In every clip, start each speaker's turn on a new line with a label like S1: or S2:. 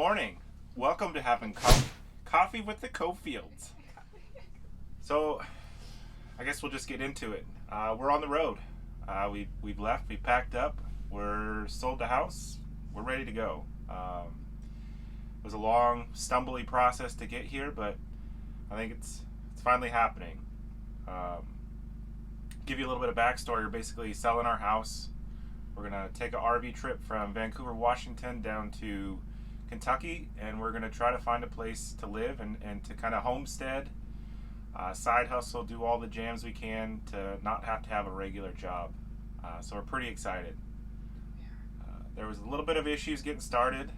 S1: morning. Welcome to having coffee with the Cofields. So, I guess we'll just get into it. We're on the road. We've left. We packed up. We're sold the house. We're ready to go. It was a long, stumbly process to get here, but I think it's finally happening. Give you a little bit of backstory. We're basically selling our house. We're gonna take an RV trip from Vancouver, Washington down to Kentucky, and we're gonna try to find a place to live and to kind of homestead, side hustle, do all the jams we can to not have to have a regular job. So we're pretty excited. There was a little bit of issues getting started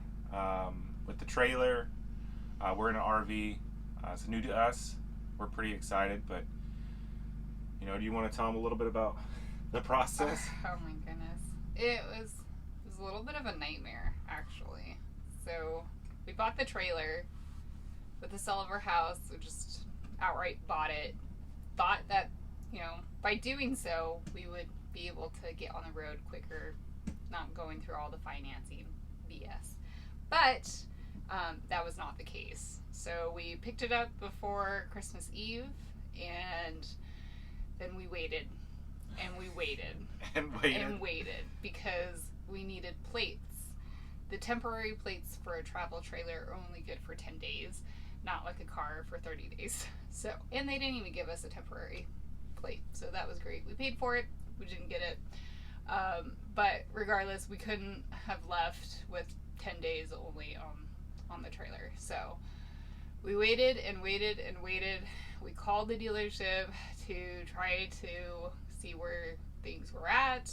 S1: with the trailer. We're in an RV. It's new to us. We're pretty excited, but do you want to tell them a little bit about the process?
S2: Oh my goodness. It was a little bit of a nightmare, actually. So we bought the trailer with the sale of our house. We just outright bought it. Thought that, by doing so, we would be able to get on the road quicker, not going through all the financing BS. But that was not the case. So we picked it up before Christmas Eve, and then we waited. And we waited. And waited because we needed plates. The temporary plates for a travel trailer are only good for 10 days, not like a car for 30 days. So, and they didn't even give us a temporary plate. So that was great. We paid for it. We didn't get it. But regardless, we couldn't have left with 10 days only on the trailer. So we waited and waited and waited. We called the dealership to try to see where things were at.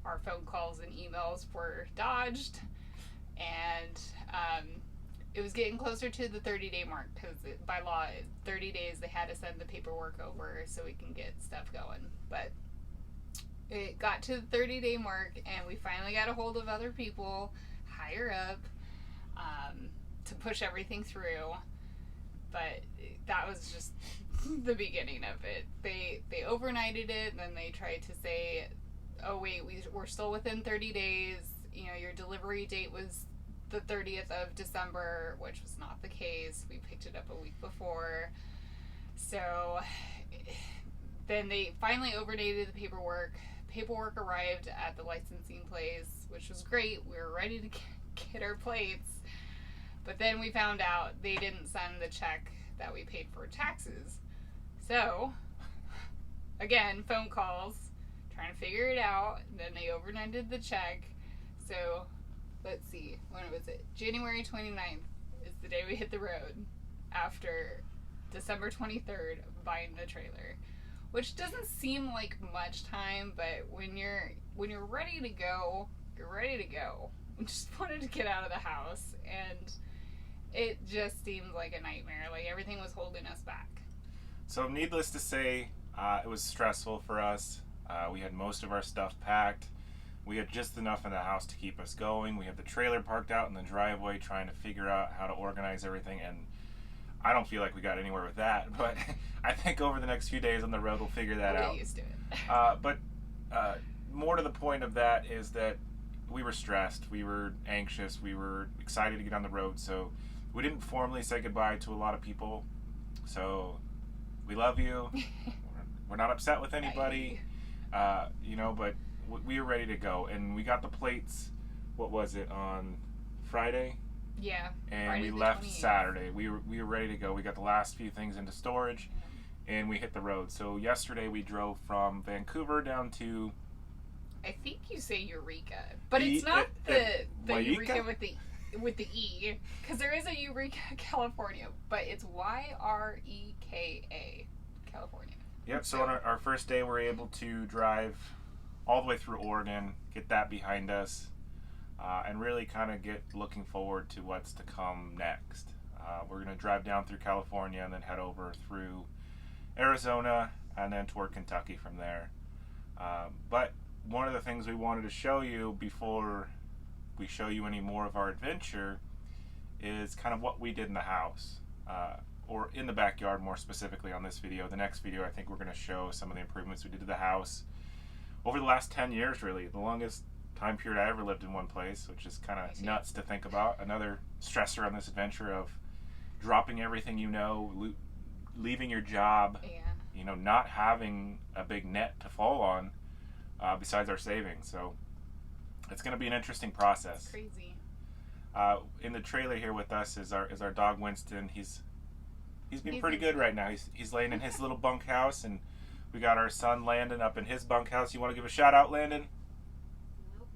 S2: Our phone calls and emails were dodged, and it was getting closer to the 30-day mark because by law, 30 days they had to send the paperwork over so we can get stuff going. But it got to the 30-day mark, and we finally got a hold of other people higher up to push everything through. But that was just the beginning of it. They overnighted it, and then they tried to say, oh wait, we're still within 30 days. Your delivery date was the 30th of December, which was not the case. We picked it up a week before. So then they finally overnighted the paperwork. Paperwork arrived at the licensing place, which was great. We were ready to get our plates. But then we found out they didn't send the check that we paid for taxes. So, again, phone calls, trying to figure it out. Then they overnighted the check. So, let's see, when was it? January 29th is the day we hit the road after December 23rd of buying the trailer. Which doesn't seem like much time, but when you're ready to go, you're ready to go. We just wanted to get out of the house, and it just seemed like a nightmare. Like everything was holding us back.
S1: So needless to say, it was stressful for us. We had most of our stuff packed. We had just enough in the house to keep us going. We had the trailer parked out in the driveway trying to figure out how to organize everything, and I don't feel like we got anywhere with that, but I think over the next few days on the road we'll figure that out.
S2: We'll get used to it.
S1: But more to the point of that is that we were stressed, we were anxious, we were excited to get on the road, so we didn't formally say goodbye to a lot of people. So we love you. We're not upset with anybody, but we were ready to go, and we got the plates. What was it, on Friday?
S2: Yeah.
S1: And
S2: Friday
S1: we left
S2: 28th.
S1: Saturday. We were ready to go. We got the last few things into storage, and we hit the road. So yesterday we drove from Vancouver down to.
S2: I think you say Eureka, but it's not the Eureka with the E, because there is a Eureka, California, but it's Yreka, California.
S1: Yep. So on our first day, we're able to drive all the way through Oregon, get that behind us, and really kind of get looking forward to what's to come next. We're going to drive down through California and then head over through Arizona and then toward Kentucky from there. But one of the things we wanted to show you before we show you any more of our adventure is kind of what we did in the house, or in the backyard more specifically on this video. The next video I think we're going to show some of the improvements we did to the house over the last 10 years, really, the longest time period I ever lived in one place, which is kind of nuts to think about. Another stressor on this adventure of dropping everything leaving your job, not having a big net to fall on besides our savings. So it's going to be an interesting process.
S2: It's crazy.
S1: In the trailer here with us is our dog Winston. He's been pretty good right now. He's laying in his little bunkhouse, and we got our son Landon up in his bunkhouse. You want to give a shout out, Landon?
S2: Nope.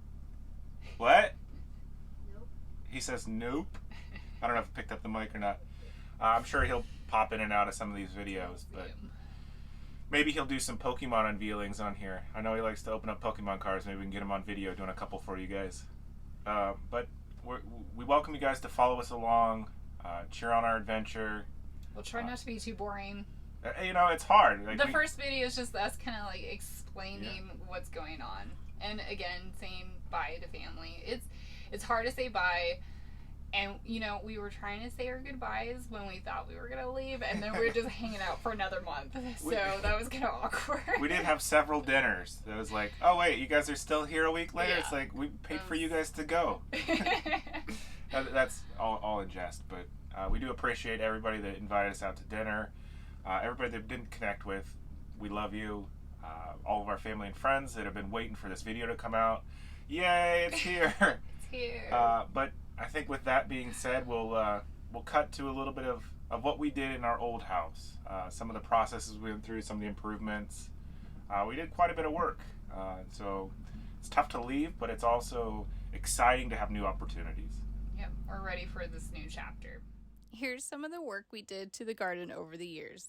S1: What?
S2: Nope.
S1: He says nope. I don't know if he picked up the mic or not. I'm sure he'll pop in and out of some of these videos, but maybe he'll do some Pokemon unveilings on here. I know he likes to open up Pokemon cards. Maybe we can get him on video doing a couple for you guys. But we welcome you guys to follow us along, cheer on our adventure.
S2: We'll try not to be too boring.
S1: It's hard.
S2: The first video is just us kind of like explaining what's going on, and again saying bye to family. It's hard to say bye, and we were trying to say our goodbyes when we thought we were gonna leave, and then we were just hanging out for another month. So that was kind of awkward.
S1: We did have several dinners. That was like, oh wait, you guys are still here a week later.
S2: Yeah.
S1: It's like we paid for you guys to go. That's all in jest, but we do appreciate everybody that invited us out to dinner. Everybody that didn't connect with, we love you. All of our family and friends that have been waiting for this video to come out. Yay, it's here.
S2: It's here.
S1: But I think with that being said, we'll cut to a little bit of what we did in our old house. Some of the processes we went through, some of the improvements. We did quite a bit of work. So it's tough to leave, but it's also exciting to have new opportunities.
S2: Yep, we're ready for this new chapter.
S3: Here's some of the work we did to the garden over the years.